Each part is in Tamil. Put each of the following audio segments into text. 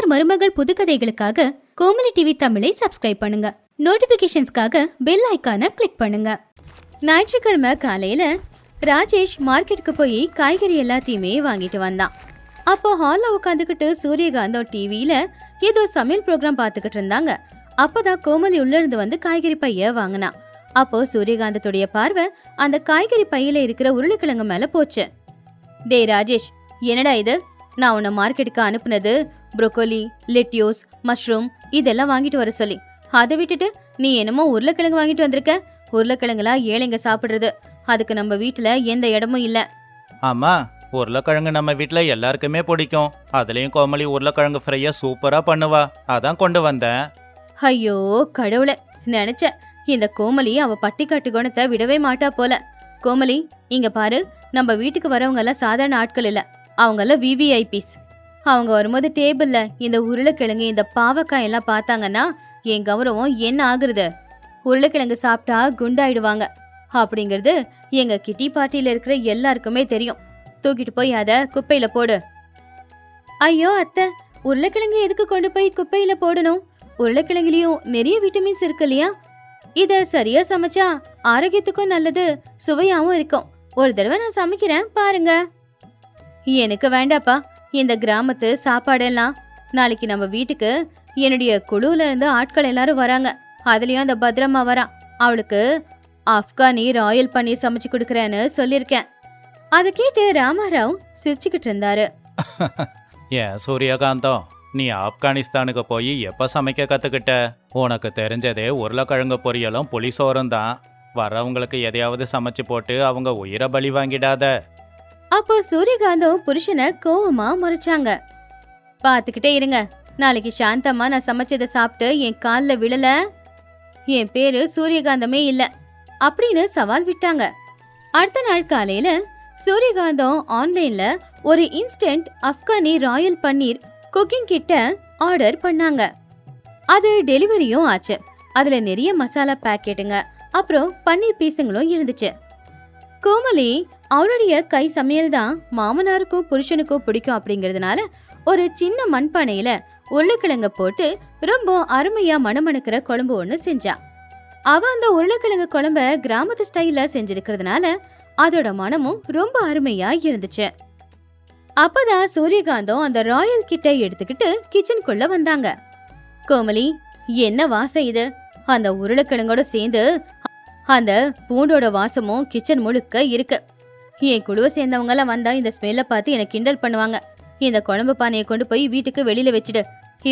மாமியார் மருமகள் புதுக்கதைகளுக்காக கோமலி டிவி தமிழை சப்ஸ்கிரைப் பண்ணுங்க. நோட்டிபிகேஷன்ஸ்க்காக பெல் ஐக்கானை கிளிக் பண்ணுங்க. ஞாயிற்றுக்கிழமை காலையில ராஜேஷ் மார்க்கெட்டுக்கு போய் காய்கறி எல்லாத்தையுமே வாங்கிட்டு வந்தான். அப்போ ஹால்ல உட்காந்துக்கிட்டு சூரியகாந்தம் டிவியில ஏதோ சமையல் ப்ரோக்ராம் பார்த்துக்கிட்டு இருந்தாங்க. அப்பதான் கோமலி உள்ள இருந்து வந்து காய்கறி பைய வாங்கினான். அப்போ சூரியகாந்தத்துடைய பார்வை அந்த காய்கறி பையில இருக்கிற உருளைக்கிழங்கு மேல போச்சு. டே ராஜேஷ், என்னடா இது? நான் உன்னை மார்க்கெட்டுக்கு அனுப்புனது ப்ரோக்கோலி, லெட்யூஸ், மஷ்ரூம் இதெல்லாம் வாங்கிட்டு வர சொல்லி. அதை விட்டுட்டு நீ என்னமோ உருளைக்கிழங்கு வாங்கிட்டு வந்திருக்க. உருளைக்கிழங்குலா ஏழைங்க சாப்பிடுறது. அதுக்கு நம்ம வீட்டுல எந்த இடமும் இல்ல. ஆமா, உருளைக்கிழங்கு நம்ம வீட்டுல எல்லாருக்குமே பிடிக்கும். அதுலயும் கோமலி உருளைக்கிழங்கு ஃப்ரையா சூப்பரா பண்ணுவா. அதான் கொண்டு வந்தேன். ஐயோ கடவுளே, நினைச்சேன் இந்த கோமலி அவ பட்டிக்காட்டு குணத்தை விடவே மாட்டா போல. கோமலி, இங்க பாரு, நம்ம வீட்டுக்கு வரவங்க எல்லாம் சாதாரண ஆட்கள் இல்ல, அவங்க எல்லாம் விவிஐபிஸ். அவங்க வரும்போது டேபிள்ல இந்த உருளைக்கிழங்கு இந்த பாவக்காய் எல்லாம் பார்த்தாங்கன்னா என் கௌரவம் என்ன ஆகுறது? உருளைக்கிழங்கு சாப்பிட்டா குண்டாயிடுவாங்க அப்படிங்கிறது எங்க கிட்டி பார்ட்டியில இருக்கிற எல்லாருக்குமே தெரியும். தூக்கிட்டு போய் அத குப்பையில போடு. ஐயோ அத்தை, உருளைக்கிழங்கு எதுக்கு கொண்டு போய் குப்பையில போடணும்? உருளைக்கிழங்குலயும் நிறைய விட்டமின்ஸ் இருக்கு இல்லையா? இத சரியா சமைச்சா ஆரோக்கியத்துக்கும் நல்லது, சுவையாவும் இருக்கும். ஒரு தடவை நான் சமைக்கிறேன் பாருங்க. எனக்கு வேண்டாப்பா இந்த கிராமத்து சாப்பாடெல்லாம். நாளைக்கு நம்ம வீட்டுக்கு என்னுடைய குழுல இருந்து ஆட்கள் எல்லாரும் வராங்க. அதுலயும் அந்த பத்ரமா வரா. அவளுக்கு ஆப்கானி ராயல் பன்னீர் சமைச்சு கொடுக்கறேன்னு சொல்லிருக்கேன். அதை கேட்டு ராமாராவ் சிரிச்சுக்கிட்டு இருந்தாரு. ஏன் சூரியகாந்தம், நீ ஆப்கானிஸ்தானுக்கு போய் எப்ப சமைக்க கத்துக்கிட்ட? உனக்கு தெரிஞ்சதே உருளைக்கிழங்கு பொரியலும் புளிசோறும் தான். வரவங்களுக்கு எதையாவது சமைச்சு போட்டு அவங்க உயிரை பலி வாங்கிடாத. அப்போ சூரியகாந்தம் புருஷனை கோவமா முறைச்சாங்க. பாத்துக்கிட்டே இருங்க, நாளைக்கு சாந்தம்மா நான் சமைச்சதை சாப்பிட்டு என் கால்ல விழல, என் பேரு சூரியகாந்தமே இல்ல அப்படின்னு சவால் விட்டாங்க. அடுத்த நாள் காலையில சூரியகாந்தம் ஆன்லைன்ல ஒரு இன்ஸ்டன்ட் ஆப்கானி ராயல் பன்னீர் குக்கிங் கிட்ட ஆர்டர் பண்ணாங்க. அது டெலிவரியும் ஆச்சு. அதுல நிறைய மசாலா பாக்கெட்டுங்க அப்புறம் பன்னீர் பீஸுங்களும் இருந்துச்சு. கோமலி அவளுடைய கை சமையல் தான் மாமனாருக்கும் புருஷனுக்கும் பிடிக்கும் அப்படிங்கறதுனால ஒரு சின்ன மண்பானையில உருளைக்கிழங்க போட்டு ரொம்ப அருமையா மணமணக்கிற குழம்பு ஒண்ணு செஞ்சா. அவ அந்த உருளைக்கிழங்கு குழம்ப கிராமத்து ஸ்டைல்ல செஞ்சிருக்கிறதுனால அதோட மனமும் ரொம்ப அருமையா இருந்துச்சு. அப்பதான் சூரியகாந்தம் அந்த ராயல் கிட்ட எடுத்துக்கிட்டு கிச்சனுக்குள்ள வந்தாங்க. கோமலி, என்ன வாசம் இது? அந்த உருளைக்கிழங்கோட சேர்ந்து அந்த பூண்டோட வாசமும் கிச்சன் முழுக்க இருக்கு. என் குழுவை சேர்ந்தவங்க எல்லாம் வந்தா இந்த ஸ்மெல்ல பார்த்து எனக்கு கிண்டல் பண்ணுவாங்க. இந்த குழம்பு பானையை கொண்டு போய் வீட்டுக்கு வெளியில வச்சிடு.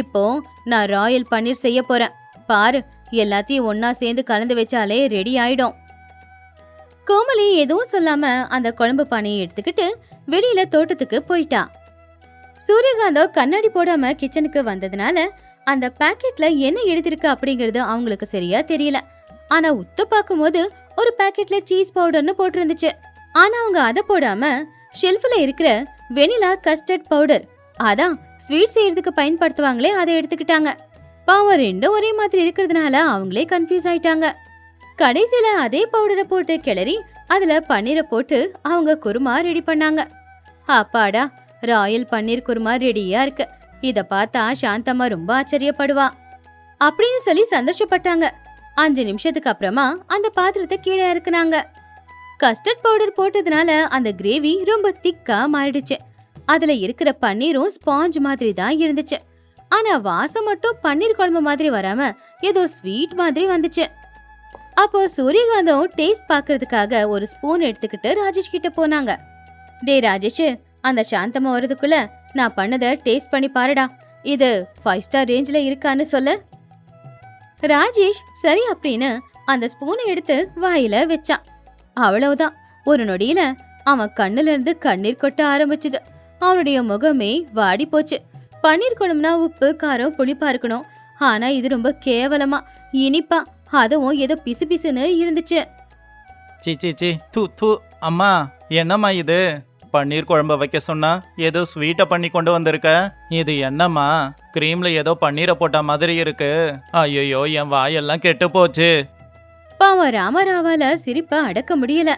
இப்போ நான் ராயல் பன்னீர் செய்ய போறேன் பாரு. எல்லாத்தையும் ஒன்னா சேர்ந்து கலந்து வச்சாலே ரெடி ஆயிடும். கோமலி எதுவும் சொல்லாம அந்த குழம்பு பானையை எடுத்துக்கிட்டு வெளியில தோட்டத்துக்கு போயிட்டா. சூரியகாந்தம் கண்ணாடி போடாம கிச்சனுக்கு வந்ததுனால அந்த பாக்கெட்ல என்ன எழுதிருக்கு அப்படிங்கறது அவங்களுக்கு சரியா தெரியல. ஆனா உத்து பார்க்கும் போது ஒரு பாக்கெட்ல சீஸ் பவுடர்னு போட்டிருந்துச்சு. ஆனா அவங்க அதை போடாம ஷெல்ஃப்ல இருக்கிற வெனிலா கஸ்டர்ட் பவுடர், அதான் ஸ்வீட் செய்யறதுக்கு பயன்படுத்துவாங்களே, அதை எடுத்துக்கிட்டாங்க. பாவம் ரெண்டும் ஒரே மாதிரி இருக்கிறதுனால அவங்களே கன்ஃபியூஸ் ஆயிட்டாங்க. கடைசியில அதே பவுடரை போட்டு கிளறி அதுல பன்னீரை போட்டு அவங்க குருமா ரெடி பண்ணாங்க. அப்பாடா, ராயல் பன்னீர் குருமா ரெடியா இருக்கு. இத பார்த்தா சாந்தம்மா ரொம்ப ஆச்சரியப்படுவா அப்படின்னு சொல்லி சந்தோஷப்பட்டாங்க. 5 நிமிஷத்துக்கு அப்புறமா அந்த பாத்திரத்தை கீழே இறக்குனாங்க. கஸ்டர்ட் பவுடர் போட்டதுனால அந்த கிரேவி ரொம்ப திக்கா மாறிடுச்சு. அதுல இருக்கிற பன்னீரும் ஸ்பாஞ்ச் மாதிரி தான் இருந்துச்சு. ஆனா வாசம் மட்டும் பன்னீர் குழம்பு மாதிரி வராம ஏதோ ஸ்வீட் மாதிரி வந்துச்சு. அப்போ சூரியகாந்தம் டேஸ்ட் பாக்குறதுக்காக ஒரு ஸ்பூன் எடுத்துக்கிட்டு ராஜேஷ் கிட்ட போனாங்க. டே ராஜேஷ், அந்த சாந்தம்மா வரதுக்குள்ள நான் பண்ணதை டேஸ்ட் பண்ணி பாருடா. இது 5 ஸ்டார் ரேஞ்சில இருக்கான்னு சொல்ல. ராஜேஷ் சரி அப்படின்னு அந்த ஸ்பூனை எடுத்து வாயில வச்சான். அவ்வளவுதான், ஒரு நொடியில அவன் கண்ணுல இருந்து கண்ணீர் கொட்ட ஆரம்பிச்சுது. அவனுடைய முகமே வாடி போச்சு. பன்னீர் குழம்புனா உப்பு காரம் புளிப்பா இருக்கணும். ஆனா இது ரொம்ப கேவலமா இனிப்பா, அதுவும் ஏதோ பிசு பிசுன்னு இருந்துச்சு. சி தூ அம்மா, என்னம்மா இது? பன்னீர் குழம்பு வைக்க சொன்னா ஏதோ ஸ்வீட்டை பண்ணி கொண்டு வந்திருக்க. இது என்னம்மா? கிரீம்ல ஏதோ பன்னீரை போட்ட மாதிரி இருக்கு. ஐயோ, என் வாயெல்லாம் கெட்டு போச்சு. பாவம் ராமராவால சிரிப்ப அடக்க முடியல.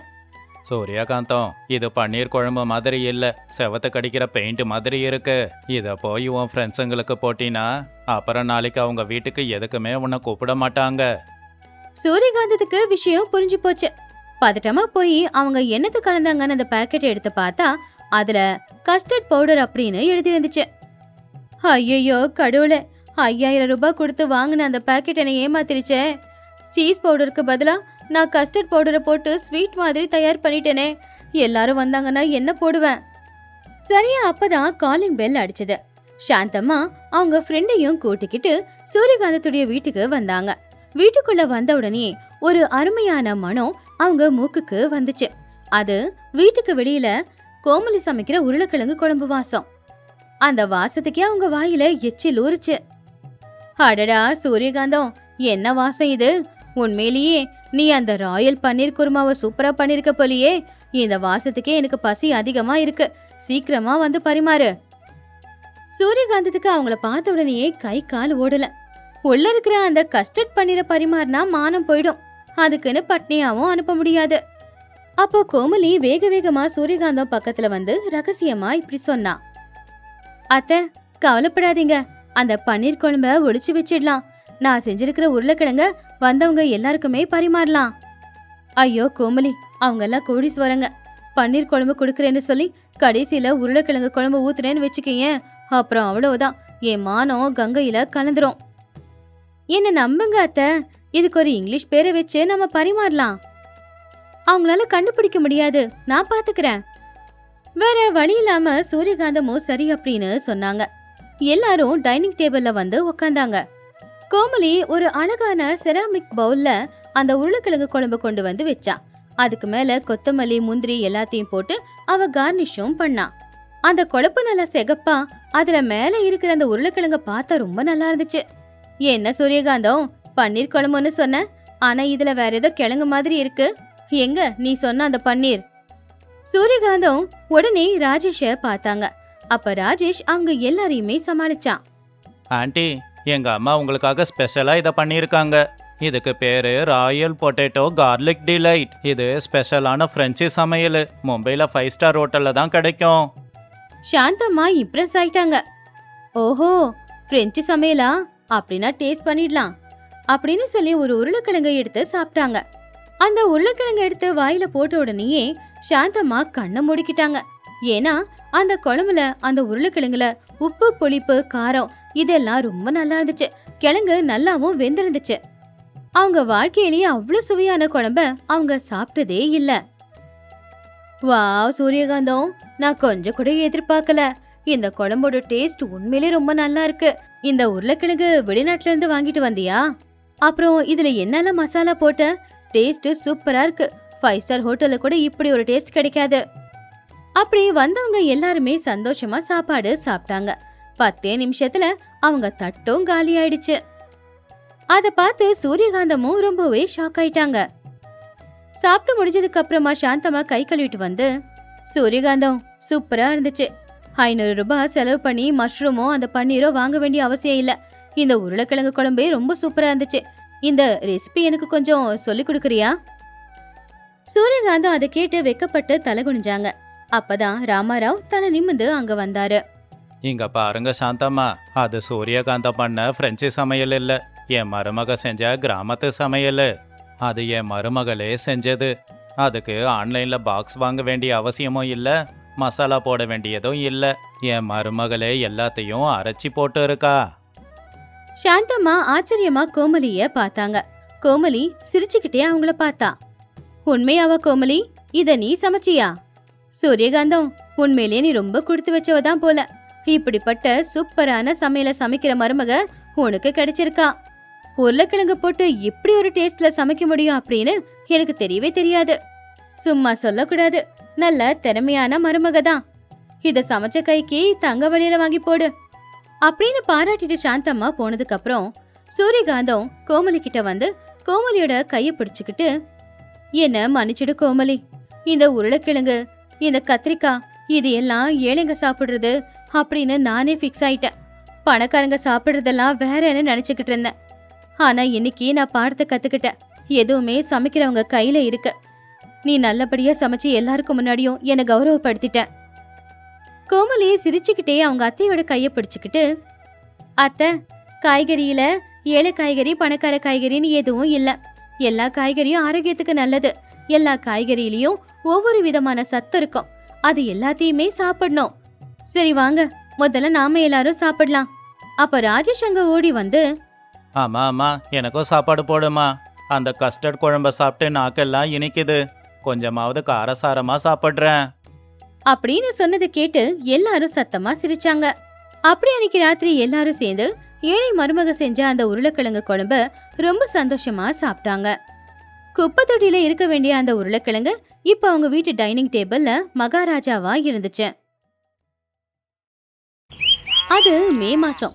சூரியகாந்தம், இது பன்னீர் குழம்பு மாதிரி இல்ல, செவத்து கடிக்கிற பெயிண்ட் மாதிரி இருக்கு. இத போய் உன் ஃப்ரெண்ட்ஸுங்களுக்கு போட்டினா அப்புறம் நாளைக்கு அவங்க வீட்டுக்கு எதுக்குமே உன்னை கூப்பிட மாட்டாங்க. சூரியகாந்தத்துக்கு விஷயம் புரிஞ்சு போச்சு. பதட்டமா போய் அவங்க என்னத்து கலந்தாங்கன்னு அந்த பாக்கெட் எடுத்து பார்த்தா அதுல கஸ்டர்ட் பவுடர் அப்படின்னு எழுதி இருந்துச்சு. ஐயோ கடவுளே, 5000 ரூபாய் கொடுத்து வாங்கின அந்த பாக்கெட் என்னை ஏமாத்திருச்சே. சீஸ் பவுடருக்கு பதிலா நான் கஸ்டர்ட் பவுடரை போட்டு ஸ்வீட் மாதிரி தயார் பண்ணிட்டேனே. எல்லாரும் வந்தாங்கன்னா என்ன போடுவேன்? சரியா அப்பதான் காலிங் பெல் அடிச்சது. சாந்தம்மா அவங்க ஃப்ரெண்டையும் கூட்டிக்கிட்டு சூரியகாந்தத்துடைய வீட்டுக்கு வந்தாங்க. வீட்டுக்குள்ள வந்த உடனே ஒரு அருமையான மனம் அவங்க மூக்குக்கு வந்துச்சு. அது வீட்டுக்கு வெளியில கோமலி சமைக்கிற உருளைக்கிழங்கு குழம்பு வாசம். அந்த வாசத்துக்கே அவங்க வாயில எச்சில் ஊறுச்சு. அடடா சூரியகாந்தம், என்ன வாசம் இது? உண்மையிலேயே நீ அந்த ராயல் பன்னீர் குருமாவை சூப்பரா பண்ணிருக்க போலியே. இந்த வாசத்துக்கே எனக்கு பசி அதிகமா இருக்கு, சீக்கிரமா வந்து பரிமாறு. சூரியகாந்தத்துக்கு அவங்கள பார்த்த உடனேயே கை கால் ஓடல. உள்ள இருக்கிற அந்த கஸ்டர்ட் பன்னீரை பரிமாறினா மானம் போயிடும், அதுக்குன்னு பட்னியாவும் அனுப்ப முடியாது. அப்போ கோமலி வேக வேகமா சூரியகாந்தம் பக்கத்துல வந்து ரகசியமா இப்படி சொன்னா. அத்தை, கவலைப்படாதீங்க, அந்த பன்னீர் குழம்ப ஒளிச்சு வச்சிடலாம். நான் செஞ்சிருக்கிற உருளைக்கிழங்க வந்தவங்க எல்லாருக்குமே பரிமாறலாம். ஐயோ கோமலி, அவங்க எல்லாம் கோடீஸ்வரங்க. பன்னீர் குழம்பு கொடுக்கறேன்னு சொல்லி கடைசியில உருளைக்கிழங்கு குழம்பு ஊத்துறேன்னு வச்சுக்கீங்க, அப்புறம் அவ்வளவுதான், என் மானம் கங்கையில கலந்துரும். என்ன நம்புங்க அத்தை, இதுக்கு ஒரு இங்கிலீஷ் பேரை வச்சு நம்ம பரிமாறலாம். அவங்களால கண்டுபிடிக்க முடியாது, நான் பாத்துக்கிறேன். வேற வழி இல்லாம சூரியகாந்தமும் சரி அப்படின்னு சொன்னாங்க. எல்லாரும் டைனிங் டேபிள்ல வந்து உக்காந்தாங்க. கோமலி ஒரு அழகான செராமிக் பவுல்ல அந்த உருளைக்கிழங்கு குழம்பு கொண்டு வந்து வச்சா. அதுக்கு மேல கொத்தமல்லி முந்திரி எல்லாத்தையும் போட்டு அவ கார்னிஷும் பண்ணா. அந்த குழம்பு நல்லா செகப்பா, அதுல மேல இருக்கிற அந்த உருளைக்கிழங்க பார்த்தா ரொம்ப நல்லா இருந்துச்சு. என்ன சூரியகாந்தம், பன்னீர் குழம்புன்னு சொன்ன, ஆனா இதுல வேற ஏதோ கிழங்கு மாதிரி இருக்கு. எங்க நீ சொன்ன அந்த பன்னீர்? சூரியகாந்தம் உடனே ராஜேஷ பார்த்தாங்க. அப்ப ராஜேஷ் அவங்க எல்லாரையுமே சமாளிச்சான். ஆண்டி, எங்க அம்மா உங்களுக்காக ஸ்பெஷலா இதை பண்ணியிருக்காங்க. இதுக்கு பேரு ராயல் பொட்டேட்டோ கார்லிக் டிலைட். இது ஸ்பெஷலான பிரெஞ்சு சமையல். மும்பைல 5 ஸ்டார் ஹோட்டல்ல தான் கிடைக்கும். சாந்தம்மா இம்ப்ரெஸ் ஆயிட்டாங்க. ஓஹோ, பிரெஞ்சு சமையலா? அப்படின்னா டேஸ்ட் பண்ணிடலாம் அப்படின்னு சொல்லி ஒரு உருளைக்கிழங்கை எடுத்து சாப்பிட்டாங்க. அந்த உருளைக்கிழங்கை எடுத்து வாயில போட்ட உடனேயே சாந்தம்மா கண்ணை மூடிக்கிட்டாங்க. ஏன்னா அந்த குழம்புல அந்த உருளைக்கிழங்குல உப்பு புளிப்பு காரம் இதெல்லாம் ரொம்ப நல்லா இருந்துச்சு. கிழங்கு நல்லாவும் வெந்திருந்துச்சு. அவங்க வாழ்க்கையிலேயே அவ்வளவு சுவையான குழம்ப அவங்க சாப்பிட்டதே இல்ல. வாவ் சூரியகாந்தம், நான் கொஞ்சம் கூட எதிர்பார்க்கல. இந்த குழம்போட டேஸ்ட் உண்மையிலே ரொம்ப நல்லா இருக்கு. இந்த உருளைக்கிழங்கு வெளிநாட்டுல இருந்து வாங்கிட்டு வந்தியா? அப்புறம் இதுல என்னெல்லாம் மசாலா போட்ட? டேஸ்ட் சூப்பரா இருக்கு. 5 ஸ்டார் ஹோட்டல்ல கூட இப்படி ஒரு டேஸ்ட் கிடைக்காது. அப்படி வந்தவங்க எல்லாருமே சந்தோஷமா சாப்பாடு சாப்பிட்டாங்க. 10 நிமிஷத்துல அவங்க தட்டும் காலி ஆயிடுச்சு. அத பார்த்து சூரியகாந்தமும் ரொம்பவே ஷாக் ஆயிட்டாங்க. சாப்பிட்டு முடிஞ்சதுக்கு அப்புறமா சாந்தமா கை கழுவிட்டு வந்து, சூரியகாந்தம் சூப்பரா இருந்துச்சு. 500 ரூபாய் செலவு பண்ணி மஷ்ரூமோ அந்த பன்னீரோ வாங்க வேண்டிய அவசியம் இல்ல. இந்த உருளைக்கிழங்கு குழம்பே ரொம்ப சூப்பரா இருந்துச்சு. இந்த ரெசிபி எனக்கு கொஞ்சம் சொல்லி கொடுக்கறியா? சூரியகாந்தம் அதை கேட்டு வெக்கப்பட்டு தலை குனிஞ்சாங்க. அப்பதான் ராமாராவ் தலை நிமிந்து அங்க வந்தாரு. இங்க பாருங்க சாந்தம்மா, அது சூரியகாந்தம் பண்ண பிரெஞ்சு சமையல் இல்ல, என் மருமக செஞ்ச கிராமத்து சமையல். அது என் மருமகளே செஞ்சது. அதுக்கு ஆன்லைன்ல பாக்ஸ் வாங்க வேண்டிய அவசியமும் இல்ல, மசாலா போட வேண்டியதும் இல்ல. என் மருமகளே எல்லாத்தையும் அரைச்சி போட்டு இருக்கா. சாந்தம்மா ஆச்சரியமா கோமலிய பார்த்தாங்க. கோமலி சிரிச்சுக்கிட்டே அவங்கள பார்த்தா. உண்மையாவா கோமலி, இத நீ சமைச்சியா? சூரியகாந்தம், உண்மையிலேயே நீ ரொம்ப கொடுத்து வச்சவதான் போல. இப்படிப்பட்ட சூப்பரான சமையல சமைக்கிற மருமக உனக்கு கிடைச்சிருக்கா. உருளைக்கிழங்கு போட்டு இப்படி ஒரு டேஸ்ட்ல சமைக்க முடியும் அப்படின்னு எனக்கு தெரியவே தெரியாது. சும்மா சொல்லக்கூடாது, நல்ல திறமையான மருமக தான். இத சமைச்ச கைக்கு தங்க வழியில வாங்கி போடு அப்படின்னு பாராட்டிட்டு சாந்தம்மா போனதுக்கு அப்புறம் சூரியகாந்தம் கோமலி கிட்ட வந்து கோமலியோட கைய பிடிச்சுக்கிட்டு, என்ன மன்னிச்சிடு கோமலி, இந்த உருளைக்கிழங்கு இந்த கத்திரிக்காய் இது எல்லாம் ஏழைங்க சாப்பிடுறது அப்படின்னு நானே ஃபிக்ஸ் ஆயிட்டேன். பணக்காரங்க சாப்பிடுறதெல்லாம் வேற என்ன நினைச்சுக்கிட்டு இருந்தேன். ஆனா இன்னைக்கு நான் பாடத்தை கத்துக்கிட்டேன். எதுவுமே சமைக்கிறவங்க கையில இருக்கு. நீ நல்லபடியா சமைச்சு எல்லாருக்கும் முன்னாடியும் என்னை கௌரவப்படுத்திட்ட. கோமலி சிரிச்சுக்கிட்டே அவங்க அத்தையோட கைய பிடிச்சுக்கிட்டு, அத்தை, காய்கறியில ஏழை காய்கறி பணக்கார காய்கறின்னு எதுவும் இல்ல. எல்லா காய்கறியும் ஆரோக்கியத்துக்கு நல்லது. எல்லா காய்கறியிலயும் ஒவ்வொரு விதமான சத்து இருக்கும். அது எல்லாத்தையுமே சாப்பிடணும். சரி வாங்க, முதல்ல நாம எல்லாரும் சாப்பிடலாம். அப்ப ராஜேஷ் அங்க ஓடி வந்து, ஆமா ஆமா, எனக்கும் சாப்பாடு போடுமா. அந்த கஸ்டர்ட் குழம்ப சாப்பிட்டு நாக்கெல்லாம் இனிக்குது. கொஞ்சமாவது காரசாரமா சாப்பிட்றேன். அப்படின்னு சொன்னதை கேட்டு எல்லாரும் சத்தமா சிரிச்சாங்க. அப்படி அன்னைக்கு ராத்திரி எல்லாரும் சேர்ந்து ஏழை மருமக செஞ்ச அந்த உருளைக்கிழங்கு குழம்ப ரொம்ப சந்தோஷமா சாப்பிட்டாங்க. குப்பை தொட்டியில இருக்க வேண்டிய அந்த உருளைக்கிழங்கு இப்ப அவங்க வீட்டு டைனிங் டேபிள்ல மகாராஜாவா இருந்துச்சு. அது மே மாசம்.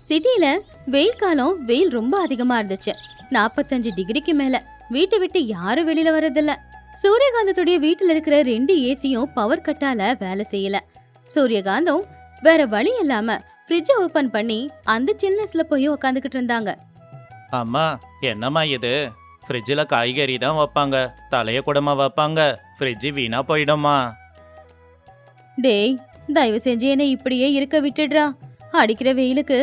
சிட்டில வெயில் காலம். வெயில் ரொம்ப அதிகமா இருந்துச்சு. 45 டிகிரிக்கு மேல. வீட்டை விட்டு யாரும் வெளியில வர்றதில்ல. சூரியகாந்தத்துடைய வீட்டுல இருக்கிற 2 ஏசியும் பவர் கட்டால வேலை செய்யல. சூரியகாந்தம் வேற வழி இல்லாம ஃப்ரிட்ஜை ஓபன் பண்ணி அந்த சில்னஸ்ல போய் உக்காந்துக்கிட்டு இருந்தாங்க. அம்மா, என்னம்மா இது? ஃப்ரிட்ஜில் காய்கறி தான் வைப்பாங்க, தலைய கூடமா வைப்பாங்க. ஃப்ரிட்ஜு வீணா போயிடும்மா. டேய், தயவு செஞ்சு என்னை இப்படியே இருக்க விட்டுடுறா. அடிக்கிற வெயிலுக்கு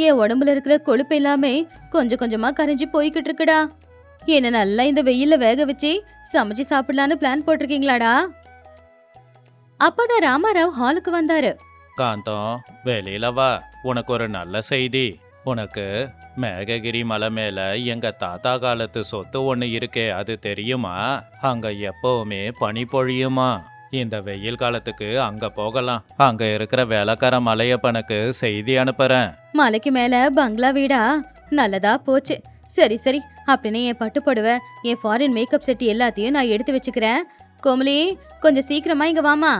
என் உடம்புல இருக்கிற கொழுப்பு எல்லாமே கொஞ்சம் கொஞ்சமா கரைஞ்சு போய்கிட்டு இருக்குடா. என்ன நல்லா இந்த வெயில்ல வேக வச்சு சமைச்சு சாப்பிடலான்னு பிளான் போட்டிருக்கீங்களாடா? அப்பதான் ராமாராவ் ஹாலுக்கு வந்தாரு. காந்தம், வெளியில வா. உனக்கு ஒரு நல்ல செய்தி. உனக்கு மேககிரி மலை மேல எங்க தாத்தா காலத்து சொத்து ஒன்று இருக்கே, அது தெரியுமா? அங்க எப்பவுமே பனி பொழியுமா. இந்த வெயில் காலத்துக்கு அங்க போகலாம். அங்க இருக்கிற வேலைக்கார மலையப்பனுக்கு செய்தி அனுப்புறேன். மலைக்கு மேல பங்களா வீடா? நல்லதா போச்சு. சரி சரி, அப்படின்னு என் பட்டு புடவை, என் ஃபாரின் மேக்கப் செட் எல்லாத்தையும் நான் எடுத்து வச்சுக்கிறேன். கோமலி, கொஞ்சம் சீக்கிரமா இங்க வாமா.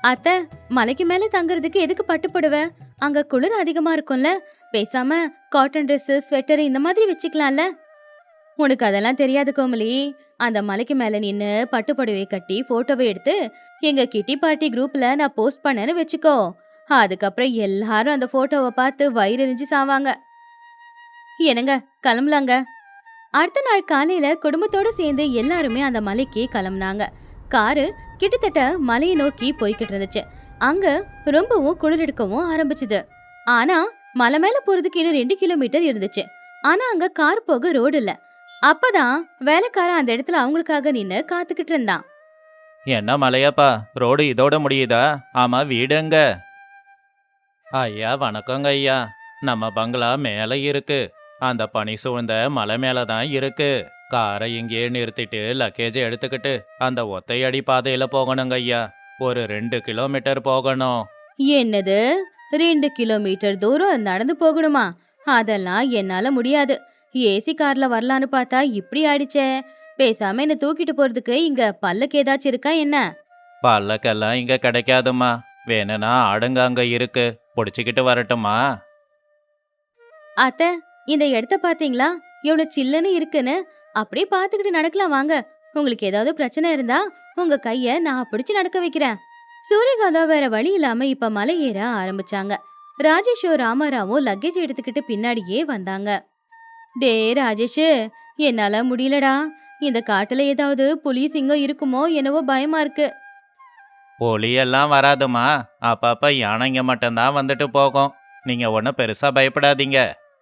அத்தை, மலைக்கு மேல தங்குறதுக்கு எதுக்கு பட்டு புடவை? அங்க குளிர் அதிகமா இருக்கும்ல. பேசாம காட்டன் ட்ரெஸ், ஸ்வெட்டர் இந்த மாதிரி வச்சுக்கலாம்ல. உனக்கு அதெல்லாம் தெரியாது கோமலி. அந்த மலைக்கு மேல நின்னு பட்டு புடவை கட்டி போட்டோவை எடுத்து எங்க கிட்டி பார்ட்டி குரூப்ல நான் போஸ்ட் பண்ணேன்னு வச்சுக்கோ. அதுக்கப்புறம் எல்லாரும் அந்த போட்டோவை பார்த்து வயிறு எரிஞ்சு சாவாங்க. என்னங்க, கிளம்பலாங்க. அடுத்த நாள் காலையில குடும்பத்தோட சேர்ந்து எல்லாருமே அந்த மலைக்கு கிளம்புனாங்க. காரு கிட்டத்தட்ட மலையை நோக்கி போய்கிட்டு இருந்துச்சு. அங்க ரொம்பவும் குளிர் எடுக்கவும் ஆரம்பிச்சுது. ஆனா மலை மேல போறதுக்கு இன்னும் 2 கிலோமீட்டர் இருந்துச்சு. ஆனா அங்க கார் போக ரோடு இல்ல. அப்பதான் வேலைக்காரன் அந்த இடத்துல அவங்களுக்காக நின்னு காத்துக்கிட்டு இருந்தான். என்ன மலையப்பா, ரோடு இதோட முடியுதா? ஆமா, வீடுங்க. ஐயா வணக்கங்க ஐயா. நம்ம பங்களா மேலே இருக்கு. அந்த பனி சூழ்ந்த மலை மேல தான் இருக்கு. காரை இங்கேயே நிறுத்திட்டு லக்கேஜை எடுத்துக்கிட்டு அந்த ஒத்தையடி பாதையில போகணுங்க ஐயா. ஒரு 2 கிலோமீட்டர் போகணும். என்னது, 2 கிலோமீட்டர் தூரம் நடந்து போகணுமா? அதெல்லாம் என்னால முடியாது. ஏசி கார்ல வரலான்னு பார்த்தா இப்படி ஆயிடுச்சே. பேசாம என்ன தூக்கிட்டு போறதுக்கு இங்க பல்லக்கு ஏதாச்சும் இருக்கா என்ன? பல்லக்கெல்லாம் இங்க கிடைக்காதுமா. வேணும்னா ஆடுங்க அங்க இருக்கு, பிடிச்சிக்கிட்டு வரட்டுமா? அத்தை, இந்த இடத்த பாத்தீங்களா? எவ்வளவு சில்லுன்னு இருக்குன்னு. அப்படியே பாத்துக்கிட்டு நடக்கலாம் வாங்க. உங்களுக்கு ஏதாவது பிரச்சனை இருந்தா உங்க கைய நான் பிடிச்சு நடக்க வைக்கிறேன். சூரியகாந்தா வேற வழி இல்லாம இப்ப மலை ஏற ஆரம்பிச்சாங்க. ராஜேஷோ ராமாராவும் லக்கேஜ் எடுத்துக்கிட்டு பின்னாடியே வந்தாங்க. டே ராஜேஷ், என்னால முடியலடா. இந்த காட்டுல ஏதாவது புலி சிங்கம் இருக்குமோ என்னவோ பயமா இருக்கு. ஒளியெல்லாம் வராதுமா. அப்பப்ப யானைங்க மட்டும்தான் வந்துட்டு போகும். நீங்க ஒன்றும் பெருசா பயப்படாதீங்க.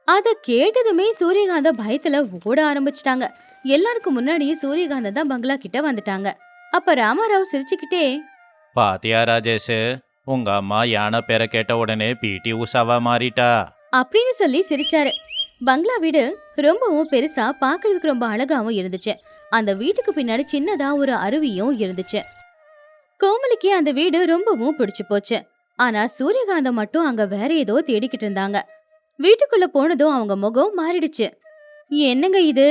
அத கேட்டதுமே சூரியகாந்தா பயத்துல ஓட ஆரம்பிச்சிட்டாங்க. எல்லாருக்கும் முன்னாடியே சூரியகாந்தா தான் பங்களா கிட்ட வந்துட்டாங்க. அப்ப ராமாராவ் சிரிச்சுக்கிட்டே, பாத்தியா ராஜேஷ், உங்க அம்மா யானை பேரை கேட்ட உடனே பிடி உஷாவா மாறிட்டா அப்படின்னு சொல்லி சிரிச்சாரு. பங்களா வீடு ரொம்பவும் பெருசா, பாக்குறதுக்கு ரொம்ப அழகாவும் இருந்துச்சு. அந்த வீட்டுக்கு பின்னாடி சின்னதா ஒரு அருவியும் இருந்துச்சு. கோமலிக்கு அந்த வீடு ரொம்பவும் பிடிச்சு போச்சு. ஆனா சூரியகாந்தம் மட்டும் அங்க வேற ஏதோ தேடிக்கிட்டு இருந்தாங்க. வீட்டுக்குள்ள போனதும் அவங்க முகம் மாறிடுச்சு. என்னங்க இது,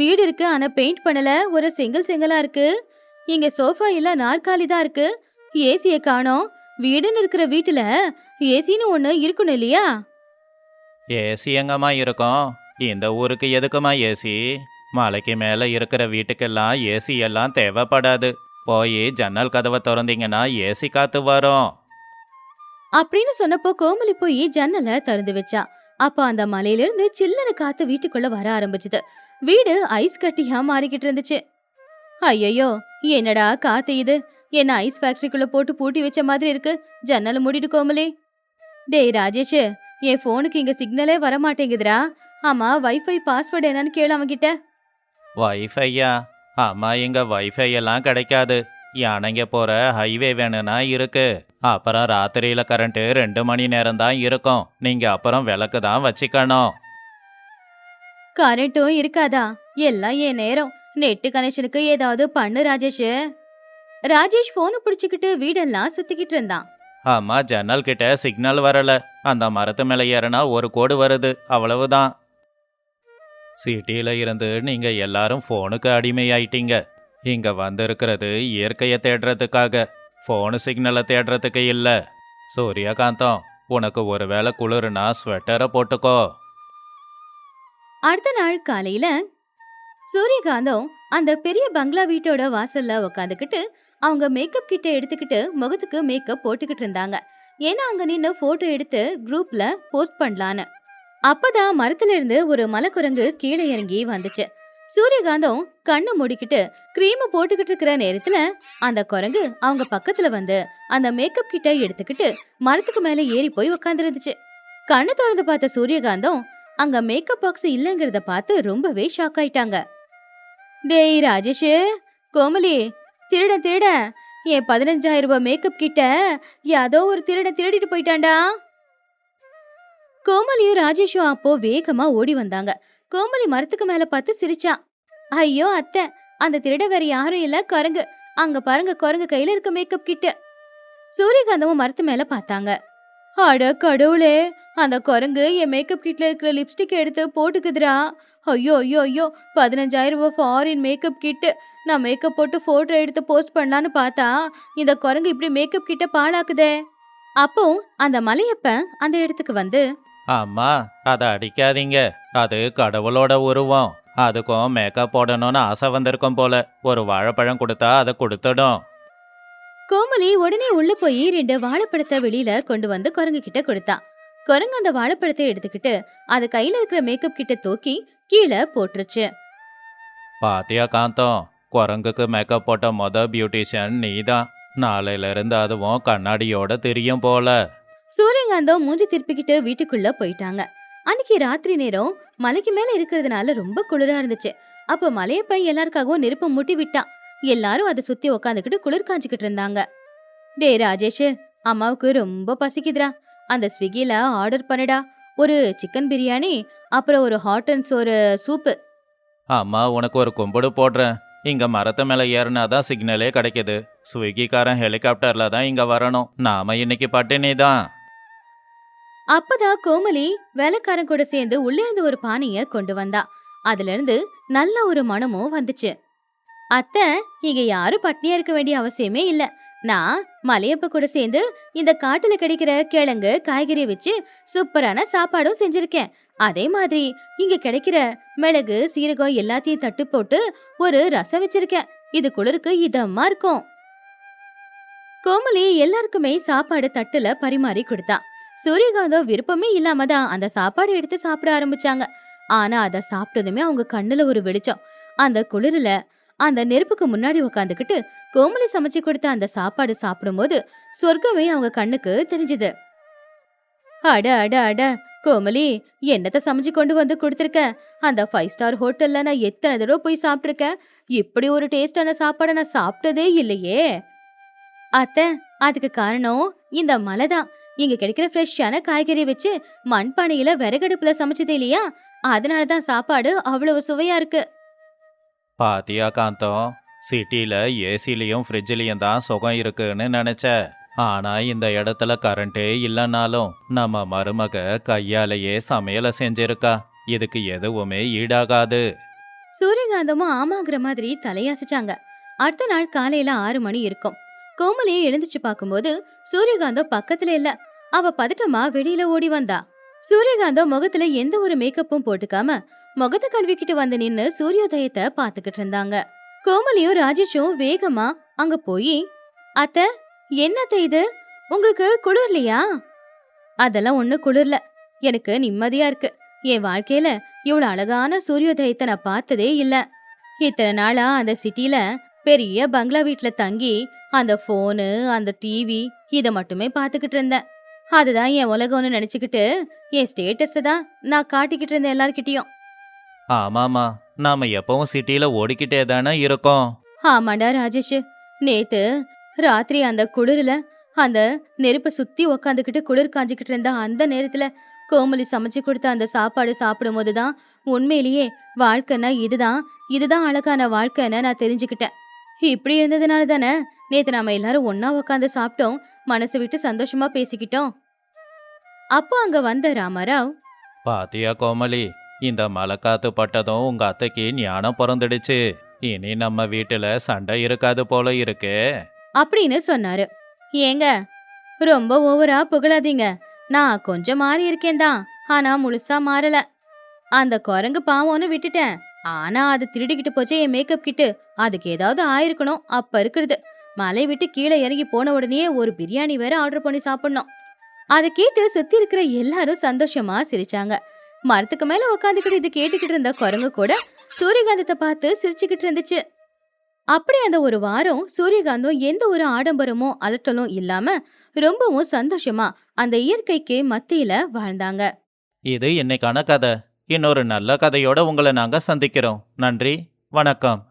வீடு இருக்கு ஆனா பெயிண்ட் பண்ணல, ஒரு செங்கலா இருக்கு. இங்க சோஃபா இல்ல, நாற்காலி தான் இருக்கு. ஏசிய காணோம். வீடுன்னு இருக்கிற வீட்டுல ஏசின்னு ஒண்ணு இருக்கணும் இல்லையா? ஏசி எங்கம்மா இருக்கும்? இந்த ஊருக்கு எதுக்குமா ஏசி? மலைக்கு மேல இருக்கிற வீட்டுக்கெல்லாம் ஏசி எல்லாம் தேவைப்படாது. போய் ஜன்னல் கதவை திறந்தீங்கன்னா ஏசி காத்து வரும். அப்படின்னு சொன்னப்போ கோமலி போய் ஜன்னலை திறந்து வச்சா. அப்ப அந்த மலையில இருந்து சில்லுன்னு காத்து வீட்டுக்குள்ள வர ஆரம்பிச்சுது. வீடு ஐஸ் கட்டியா மாறிக்கிட்டு இருந்துச்சு. ஐயையோ, என்னடா காத்து இது! என்ன ஐஸ் ஃபேக்டரிக்குள்ள போட்டு பூட்டி வச்ச மாதிரி இருக்கு. ஜன்னல மூடிட்டு கோமலி. டேய் ராஜேஷ், என் ஃபோனுக்கு இங்க சிக்னலே வர மாட்டேங்குதுடா. ஆமா, வைஃபை பாஸ்வேர்டு என்னன்னு கேளு அவன்கிட்ட. வைஃபையா? அம்மா, இங்க வைஃபை எல்லாம் கிடைக்காது. யானைங்க போற ஹைவே வேணும்னா இருக்கு. அப்புறம் ராத்திரியில கரண்ட் 2 மணி நேரம் தான் இருக்கும். நீங்க அப்புறம் விளக்கு தான் வச்சுக்கணும். கரண்ட்டும் இருக்காதா? எல்லாம் என் நேரம். நெட்டு கனெக்ஷனுக்கு ஏதாவது பண்ணு ராஜேஷ். ராஜேஷ் போனை பிடிச்சுக்கிட்டு வீடெல்லாம் சுத்திக்கிட்டு இருந்தான். அம்மா, ஜன்னல் கிட்ட சிக்னல் வரல. அந்த மரத்து மேல ஏறினா ஒரு கோடு வருது, அவ்வளவுதான். சிட்டியில இருந்து நீங்க எல்லாரும் ஃபோனுக்கு அடிமையாயிட்டீங்க. இங்க வந்திருக்கிறது இயற்கையை தேடுறதுக்காக, ஃபோனு சிக்னலை தேடுறதுக்கு இல்ல. சூரியகாந்தம், உனக்கு ஒருவேளை குளிர்னா ஸ்வெட்டரை போட்டுக்கோ. அடுத்த நாள் காலையில சூரியகாந்தம் அந்த பெரிய பங்களா வீட்டோட வாசல்ல உக்காந்துக்கிட்டு அவங்க மேக்கப் கிட்ட எடுத்துக்கிட்டு முகத்துக்கு மேக்கப் போட்டுக்கிட்டு இருந்தாங்க. ஏன்னா அங்க நின்னு போட்டோ எடுத்து குரூப்ல போஸ்ட் பண்ணலான்னு. அப்பதான் மரத்துல இருந்து ஒரு மலைக்குரங்கு கீழே இறங்கி வந்துச்சு. சூரியகாந்தம் கண்ணு மூடிக்கிட்டு கிரீம் போட்டுக்கிட்டு இருக்கிற நேரத்துல அந்த குரங்கு அவங்க பக்கத்துல வந்து அந்த மேக்கப் கிட்ட எடுத்துக்கிட்டு மரத்துக்கு மேல ஏறி போய் உக்காந்துருந்துச்சு. கண்ணு திறந்து பார்த்த சூரியகாந்தம் அங்க மேக்கப் பாக்ஸ் இல்லைங்கிறத பார்த்து ரொம்பவே ஷாக் ஆயிட்டாங்க. டேய் ராஜேஷ், கோமலி, திருட என் 15,000 ரூபாய் மேக்கப் கிட்ட யாதோ ஒரு திருடிட்டு போயிட்டான்டா. கோமலியும் ராஜேஷும் அப்போ வேகமா ஓடி வந்தாங்க. கோமலி மரத்துக்கு மேல பார்த்து சிரிச்சா. ஐயோ அத்தை, அந்த திருட வேற யாரும் இல்ல, குரங்கு. அங்க பாருங்க, குரங்கு கையில இருக்க மேக்கப் கிட்ட. சூரியகாந்தமும் மரத்து மேல பார்த்தாங்க. அட கடவுளே, அந்த குரங்கு என் மேக்கப் கிட்ல இருக்கிற லிப்ஸ்டிக் எடுத்து போட்டுக்குதுரா. ஐயோ ஐயோ ஐயோ, 15,000 ரூபாய் ஃபாரின் மேக்கப் கிட்டு. நான் மேக்கப் போட்டு போட்டோ எடுத்து போஸ்ட் பண்ணலான்னு பார்த்தா இந்த குரங்கு இப்படி மேக்கப் கிட்ட பாழாக்குதே. அப்போ அந்த மலையப்ப அந்த இடத்துக்கு வந்து, அம்மா, அதை அடிக்காதீங்க. அது கடவுளோட உருவம். அதுக்கும் மேக்கப் போடணும்னு ஆசை வந்திருக்கும் போல. ஒரு வாழைப்பழம் கொடுத்தா அதை கொடுத்துடும். கோமலி உடனே உள்ள போய் 2 வாழைப்பழத்தை வெளியில கொண்டு வந்து குரங்கு கிட்ட கொடுத்தா. குரங்கு அந்த வாழைப்பழத்தை எடுத்துக்கிட்டு அது கையில இருக்கிற மேக்கப் கிட்ட தூக்கி கீழே போட்டுருச்சு. பாத்தியா காந்தம், குரங்குக்கு மேக்கப் போட்ட பியூட்டிஷியன் நீதான். நாளையில இருந்து அதுவும் கண்ணாடியோட தெரியும் போல. சூரியகாந்தம் மூஞ்சி திருப்பிக்கிட்டு வீட்டுக்குள்ள போயிட்டாங்க. அன்னைக்கு ராத்திரி நேரம் மலைக்கு மேல இருக்கிறதுனால ரொம்ப குளிரா இருந்துச்சு. அப்போ மலையப்ப எல்லாருக்காகவும் நெருப்ப மூட்டி விட்டான். எல்லாரும் அதை சுத்தி உக்காந்துக்கிட்டு குளிர் காஞ்சிக்கிட்டு இருந்தாங்க. டே ராஜேஷ், அம்மாவுக்கு ரொம்ப பசிக்குதுடா. அந்த ஸ்விக்கில ஆர்டர் பண்ணுடா. ஒரு சிக்கன் பிரியாணி, அப்புறம் ஒரு ஹாட் அண்ட் சோறு சூப்பு. அம்மா, உனக்கு ஒரு கும்பிடு போடுறேன். இங்க மரத்து மேல ஏறினாதான் சிக்னலே கிடைக்குது. ஸ்விக்கிக்காரன் ஹெலிகாப்டர்ல தான் இங்க வரணும். நாம இன்னைக்கு பட்டினி தான். அப்பதான் கோமலி வேலைக்காரன் கூட சேர்ந்து உள்ள இருந்து ஒரு பானைய கொண்டு வந்தா. அதுல இருந்து நல்ல ஒரு மணமும் வந்துச்சு. அத்தை, இங்க யாரும் பட்னியா இருக்க வேண்டிய அவசியமே இல்ல. நான் மலையப்ப கூட சேர்ந்து இந்த காட்டுல கிடைக்கிற கிழங்கு காய்கறி வச்சு சூப்பரான சாப்பாடும் செஞ்சிருக்கேன். அதே மாதிரி இங்க கிடைக்கிற மிளகு சீரகம் எல்லாத்தையும் தட்டு போட்டு ஒரு ரசம் வச்சிருக்கேன். இது குளிருக்கு இதமா இருக்கும். கோமலி எல்லாருக்குமே சாப்பாடு தட்டுல பரிமாறி கொடுத்தா. சூரியகாந்தம் விருப்பமே இல்லாம தான் அந்த சாப்பாடு எடுத்து சாப்பிட ஆரம்பிச்சாங்க. ஆனா அத சாப்பிட்டதுமே அவங்க கண்ணுல ஒரு வெளிச்சம். அந்த குளிர்ல அந்த நெருப்புக்கு முன்னாடி உக்காந்துக்கிட்டு கோமலி சமைச்சு கொடுத்த அந்த சாப்பாடு சாப்பிடும்போது சொர்க்கமே அவங்க கண்ணுக்கு தெரிஞ்சுது. அட அட அட, கோமலி, என்னத்த சமைச்சு கொண்டு வந்து கொடுத்துருக்க? அந்த 5 ஸ்டார் ஹோட்டல்ல நான் எத்தனை தடவை போய் சாப்பிட்டுருக்கேன். இப்படி ஒரு டேஸ்டான சாப்பாடை நான் சாப்பிட்டதே இல்லையே. அத்தை, அதுக்கு காரணம் இந்த மலை தான். இங்க கிடைக்கிற ஃப்ரெஷ்ஷான காய்கறி வச்சு மண்பானையில விறகடுப்புல சமைச்சது இல்லையா, அதனாலதான் சாப்பாடு அவ்வளவு சுவையா இருக்கு. பாத்தியா காந்தம், சிட்டில ஏசிலையும் ஃப்ரிட்ஜ்லயும் தான் சுகம் இருக்குன்னு நினைச்ச. ஆனா இந்த இடத்துல கரண்டே இல்லைனாலும் நம்ம மருமக கையாலேயே சமையலை செஞ்சிருக்கா. இதுக்கு எதுவுமே ஈடாகாது. சூரியகாந்தமும் ஆமாங்கிற மாதிரி தலையாசிச்சாங்க. அடுத்த நாள் காலையில 6 மணி இருக்கும். கோமலியை எழுந்துச்சு பார்க்கும்போது சூரியகாந்தம் பக்கத்துல இல்ல. அவ பதட்டமா வெளியில ஓடி வந்தா. சூரியகாந்தம் முகத்துல எந்த ஒரு மேக்கப்பும் போட்டுக்காம முகத்தை கழுவிக்கிட்டு வந்து நின்னு சூரியோதயத்தை பாத்துக்கிட்டு இருந்தாங்க. கோமலியும் ராஜேஷும் வேகமா அங்க போய், அத்தை, என்னத்த இது, உங்களுக்கு குளிர்லையா? அதெல்லாம் ஒண்ணு குளிர்ல, எனக்கு நிம்மதியா இருக்கு. என் வாழ்க்கையில இவ்வளவு அழகான சூரியோதயத்தை நான் பார்த்ததே இல்ல. இத்தனை நாளா அந்த சிட்டில பெரிய பங்களா வீட்ல தங்கி அந்த போனு அந்த டிவி இத மட்டுமே பார்த்துக்கிட்டு இருந்தேன். அதுதான் என் உலகம்னு நினைச்சுக்கிட்டு என் ஸ்டேட்டஸ தான் நான் காட்டிக்கிட்டு இருந்தேன் எல்லார்கிட்டயும். ஆமாமா, நாம எப்பவும் சிட்டில ஓடிக்கிட்டே தானே இருக்கோம். ஆமாண்டா ராஜேஷ். நேத்து ராத்திரி அந்த குளிர்ல அந்த நெருப்ப சுத்தி உக்காந்துக்கிட்டு குளிர் காஞ்சுக்கிட்டு இருந்த அந்த நேரத்துல கோமலி சமைச்சு கொடுத்த அந்த சாப்பாடு சாப்பிடும் போதுதான் உண்மையிலேயே வாழ்க்கைன்னா இதுதான் அழகான வாழ்க்கைன்னு நான் தெரிஞ்சுக்கிட்டேன். இப்படி இருந்ததுனால தானே நேத்து நாம எல்லாரும் ஒண்ணா உக்காந்து சாப்பிட்டோம், மனசு விட்டு சந்தோஷமா பேசிக்கிட்டோம். அப்போ அங்க வந்த ராமராவ், பாத்தியா கோமலி, இந்த மழை காத்து பட்டதும் உங்க அத்தைக்கு ஞானம் பிறந்துடுச்சு. இனி நம்ம வீட்டுல சண்டை இருக்காது போல இருக்கே. அப்படின்னு சொன்னாரு. ஏங்க, ரொம்ப ஓவரா புகழாதீங்க. நான் கொஞ்சம் மாறி இருக்கேன் தான், ஆனா முழுசா மாறல. அந்த குரங்கு பாவம்னு விட்டுட்டேன். ஆனா அது திருடிக்கிட்டு போச்சே என் மேக்கப் கிட்டு, அதுக்கு ஏதாவது ஆயிருக்கணும். அப்ப இருக்கிறது மலை விட்டு கீழே இறங்கி போன உடனே ஒரு பிரியாணி வேற ஆர்டர் பண்ணி சாப்பிடணும். அதை கேட்டு சுத்தி இருக்கிற எல்லாரும் சந்தோஷமா சிரிச்சாங்க. மரத்துக்கு மேல உட்காந்துக்கிட்டு இது கேட்டுக்கிட்டு இருந்த குரங்கு கூட சூரியகாந்தத்தை பார்த்து சிரிச்சுக்கிட்டு இருந்துச்சு. அப்படி அந்த ஒரு வாரம் சூரியகாந்தம் எந்த ஒரு ஆடம்பரமோ அலட்டலும் இல்லாம ரொம்பவும் சந்தோஷமா அந்த இயற்கைக்கு மத்தியில வாழ்ந்தாங்க. இது இன்னைக்கான கதை. இன்னொரு நல்ல கதையோட உங்களை நாங்க சந்திக்கிறோம். நன்றி, வணக்கம்.